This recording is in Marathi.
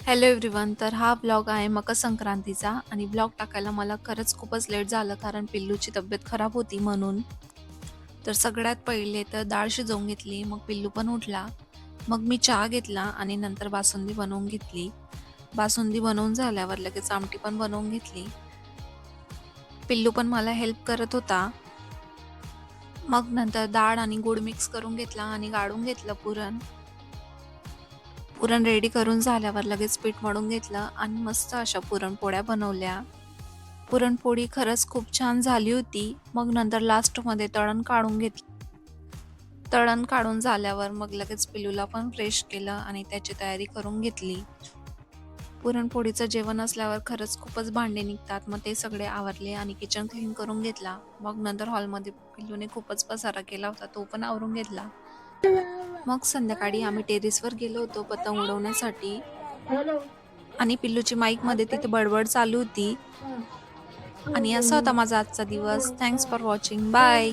Hello everyone. तर हा ब्लॉग आहे मकर संक्रांतीचा आणि ब्लॉग टाकायला मला खरंच खूपच लेट झालं कारण पिल्लूची तब्येत खराब होती म्हणून. तर सगळ्यात पहिले तर डाळ शिजवून घेतली, मग पिल्लू पण उठला. मग मी चहा घेतला आणि नंतर बासुंदी बनवून घेतली. बासुंदी बनवून झाल्यावर लगेच आमटी पण बनवून घेतली. पिल्लू पण मला हेल्प करत होता. मग नंतर डाळ आणि गूळ मिक्स करून घेतला आणि गाळून घेतलं पुरण. पुरण रेडी करून झाल्यावर लगेच पीठ मळून घेतलं आणि मस्त अशा पुरणपोळ्या बनवल्या. पुरणपोळी खरंच खूप छान झाली होती. मग नंतर लास्टमध्ये तळण काढून घेतलं. तळण काढून झाल्यावर मग लगेच पिल्लूला पण फ्रेश केलं आणि त्याची तयारी करून घेतली. पुरणपोळीचं जेवण असल्यावर खरंच खूपच भांडे निघतात. मग ते सगळे आवरले आणि किचन क्लीन करून घेतला. मग नंतर हॉलमध्ये पिल्लूने खूपच पसारा केला होता, तो पण आवरून घेतला. मग संध्याकाळी आम्ही टेरेसवर गेलो होतो पतंग उडवण्यासाठी आणि पिल्लूची माईकमध्ये तिथे बडबड चालू होती. आणि असा होता माझा आजचा दिवस. Thanks for watching. बाय.